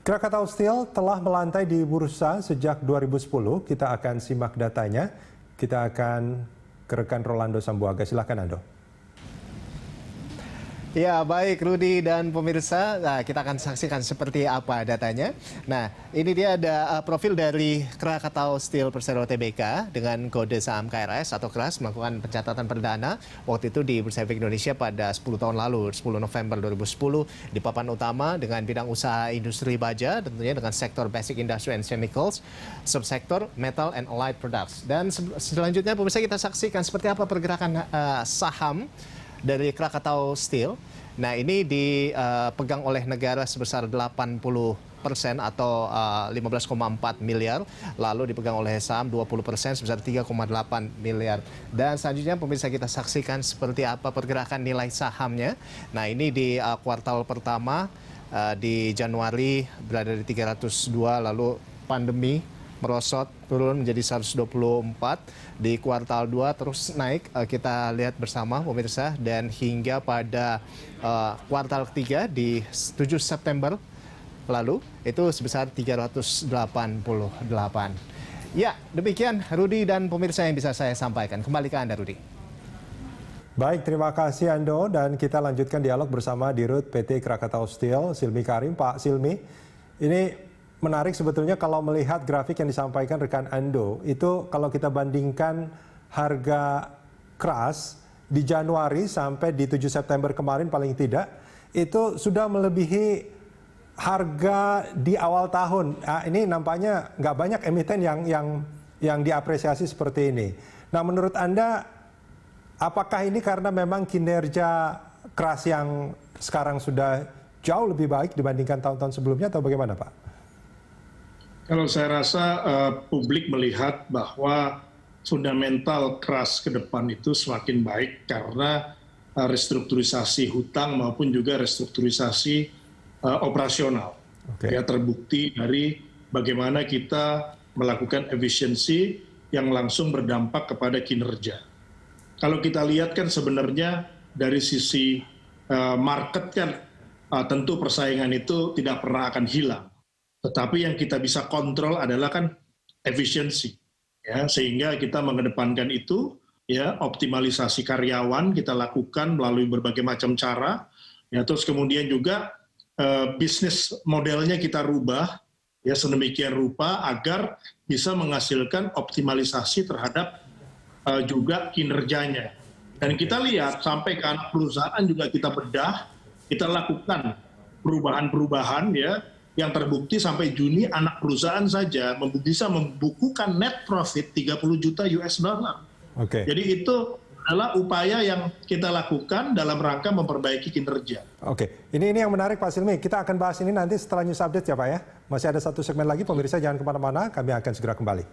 Krakatau Steel telah melantai di bursa sejak 2010. Kita akan simak datanya. Kita akan ke rekan Rolando Sambuaga. Silakan Ando. Ya, baik Rudi dan pemirsa, kita akan saksikan seperti apa datanya. Nah, ini dia ada profil dari Krakatau Steel Persero Tbk dengan kode saham KRS atau KRAS melakukan pencatatan perdana waktu itu di Bursa Efek Indonesia pada 10 tahun lalu, 10 November 2010 di papan utama dengan bidang usaha industri baja, tentunya dengan sektor Basic Industry and Chemicals, subsektor Metal and Allied Products. Dan selanjutnya pemirsa kita saksikan seperti apa pergerakan saham dari Krakatau Steel. Nah, ini dipegang oleh negara sebesar 80% atau 15,4 miliar. Lalu dipegang oleh saham 20% sebesar 3,8 miliar. Dan selanjutnya pemirsa kita saksikan seperti apa pergerakan nilai sahamnya. Nah, ini di kuartal pertama di Januari berada di 302, lalu pandemi merosot turun menjadi 124, di kuartal 2 terus naik, kita lihat bersama pemirsa, dan hingga pada kuartal ketiga di 7 September lalu itu sebesar 388. Ya, demikian Rudi dan pemirsa yang bisa saya sampaikan. Kembali ke Anda, Rudi. Baik, terima kasih Ando, dan kita lanjutkan dialog bersama Dirut PT Krakatau Steel, Silmi Karim. Pak Silmi, ini menarik sebetulnya kalau melihat grafik yang disampaikan rekan Ando, itu kalau kita bandingkan harga KRAS di Januari sampai di 7 September kemarin paling tidak, itu sudah melebihi harga di awal tahun. Nah, ini nampaknya nggak banyak emiten yang diapresiasi seperti ini. Nah, menurut Anda, apakah ini karena memang kinerja KRAS yang sekarang sudah jauh lebih baik dibandingkan tahun-tahun sebelumnya atau bagaimana, Pak? Kalau saya rasa publik melihat bahwa fundamental KRAS ke depan itu semakin baik karena restrukturisasi hutang maupun juga restrukturisasi operasional. Ya, terbukti dari bagaimana kita melakukan efisiensi yang langsung berdampak kepada kinerja. Kalau kita lihat kan sebenarnya dari sisi market kan tentu persaingan itu tidak pernah akan hilang. Tetapi yang kita bisa kontrol adalah kan efisiensi, ya, sehingga kita mengedepankan itu, ya, optimalisasi karyawan kita lakukan melalui berbagai macam cara, ya, terus kemudian juga bisnis modelnya kita rubah, ya, sedemikian rupa agar bisa menghasilkan optimalisasi terhadap juga kinerjanya. Dan kita lihat sampai ke anak perusahaan juga kita bedah, kita lakukan perubahan-perubahan, ya, yang terbukti sampai Juni anak perusahaan saja bisa membukukan net profit 30 juta US dollar. Jadi itu adalah upaya yang kita lakukan dalam rangka memperbaiki kinerja. Ini yang menarik Pak Silmi. Kita akan bahas ini nanti setelah news update ya Pak ya. Masih ada satu segmen lagi, pemirsa jangan kemana-mana, kami akan segera kembali.